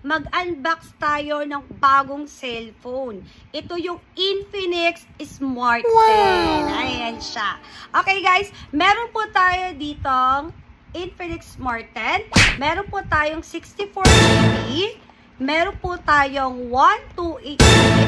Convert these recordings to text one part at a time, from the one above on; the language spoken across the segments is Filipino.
mag-unbox tayo ng bagong cellphone. Ito yung Infinix Smart 10. Ayan siya. Okay guys, meron po tayo ditong Infinix Smart 10. Meron po tayong 64GB. Meron po tayong 128GB.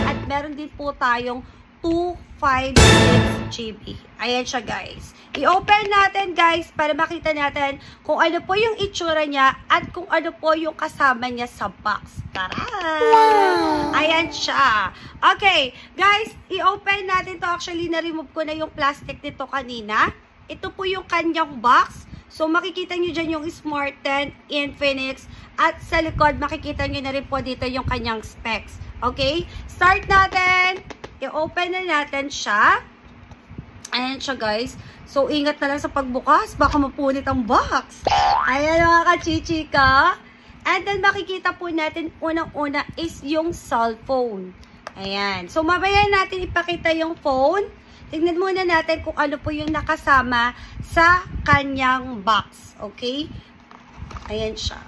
At meron din po tayong 256GB. Ayan siya guys. I-open natin guys para makita natin kung ano po yung itsura niya at kung ano po yung kasama niya sa box. Tara! Wow! Ayan siya. Okay, guys, i-open natin to. Actually, na-remove ko na yung plastic nito kanina. Ito po yung kanyang box. So, makikita nyo dyan yung Smart 10 Infinix. At sa likod, makikita nyo na rin po dito yung kanyang specs. Okay? Start natin. I-open na natin siya. Ayan siya guys. So, ingat na lang sa pagbukas. Baka mapunit ang box. Ayan mga kachichika. And then, makikita po natin unang-una is yung cellphone. Ayan. So, mamaya natin ipakita yung phone. Tignan muna natin kung ano po yung nakasama sa kanyang box. Okay? Ayan siya.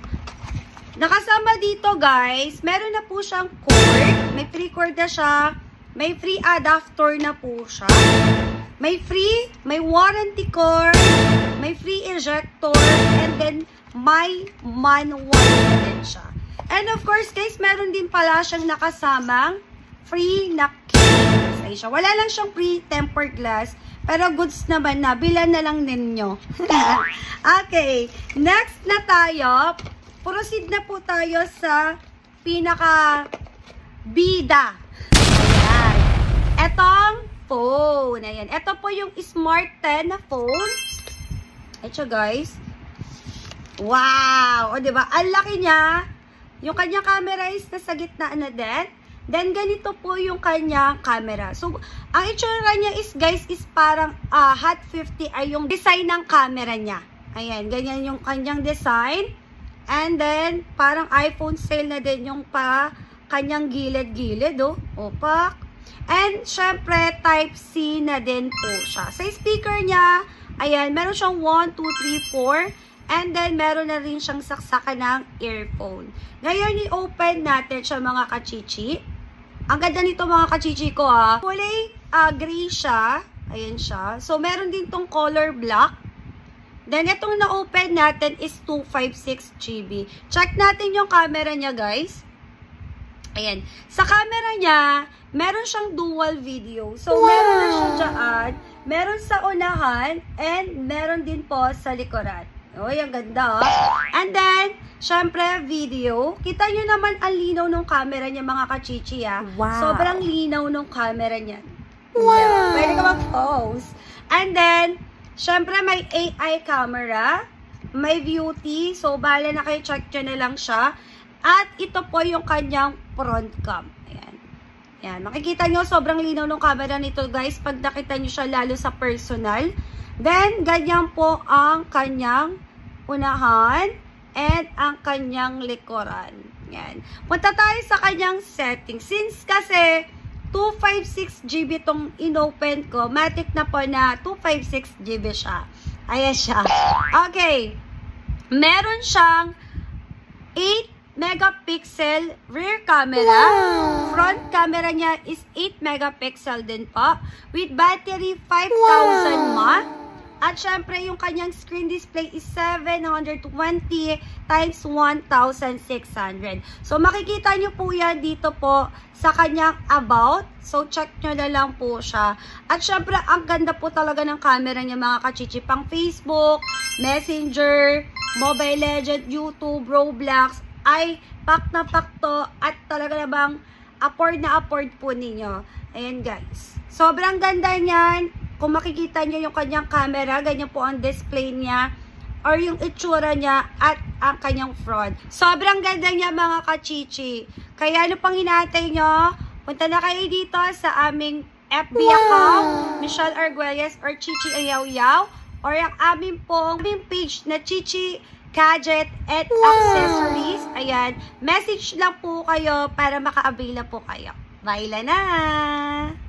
Nakasama dito guys, meron na po siyang cord. May free cord na siya. May free adapter na po siya. May warranty cord, may free ejector, and then may manual na din siya. And of course, guys, meron din pala siyang nakasamang free na case. Wala lang siyang free tempered glass, pero goods naman na. Bilan na lang ninyo. Okay, next na tayo. Proceed na po tayo sa pinaka-bida. Ayan. Etong phone. Ayan. Ito po yung Smart 10 na phone. Ito guys. Wow! O diba? Ang laki niya. Yung kanyang camera is nasa gitna na din. Then, ganito po yung kanyang camera. So, ang itsura niya is, guys, is parang Hot 50 ay yung design ng camera niya. Ayan. Ganyan yung kanyang design. And then, parang iPhone style na din yung kanyang gilid-gilid, oh. Opak. And, syempre, Type-C na din po siya. Sa speaker niya, ayan, meron siyang 1, 2, 3, 4. And then, meron na rin siyang saksakan ng earphone. Ngayon, i-open natin siya, mga kachichi. Ang ganda nito, mga kachichi ko, ha. Kulay gray siya. Ayan siya. So, meron din tong color black. Then, itong na-open natin is 256GB. Check natin yung camera niya, guys. Ayan. Sa camera niya, meron siyang dual video. So, meron na siya dyan. Meron sa unahan, and meron din po sa likuran. Oh, ang ganda. And then, syempre, video. Kita nyo naman ang linaw ng camera niya, mga kachichi, ha. Wow. Sobrang linaw ng camera niya. Wow. Pwede ka mag-pose. And then, syempre, may AI camera. May beauty. So, bahala na kayo, check nyo na lang siya. At ito po yung kanyang front cam. Ayan. Ayan. Makikita nyo, sobrang linaw ng camera nito, guys. Pag nakita nyo siya, lalo sa personal. Then, ganyan po ang kanyang unahan and ang kanyang likuran. Ayan. Punta tayo sa kanyang settings. Since kasi 256GB itong inopen ko, matik na po na 256GB siya. Ayan siya. Okay. Meron siyang 8 megapixel rear camera. Wow. Front camera niya is 8 megapixel din po. With battery 5,000 mAh. At syempre, yung kanyang screen display is 720 times 1,600. So, makikita nyo po yan dito po sa kanyang about. So, check nyo na lang po siya. At syempre, ang ganda po talaga ng camera niya, mga kachichi. Pang Facebook, Messenger, Mobile Legends, YouTube, Roblox, ay pack na pack to. At talaga namang afford na afford po ninyo. Ayan guys. Sobrang ganda niyan. Kung makikita nyo yung kanyang camera, ganyan po ang display niya or yung itsura niya at ang kanyang front. Sobrang ganda niya, mga kachichi. Kaya ano pang hinahantay nyo? Punta na kayo dito sa aming FB account, Michelle Arguelles or Chichi Ayaw Yaw, or yung aming page na Chichi Gadget and Accessories. Ayan, message lang po kayo para maka-avail na po kayo. Bye na!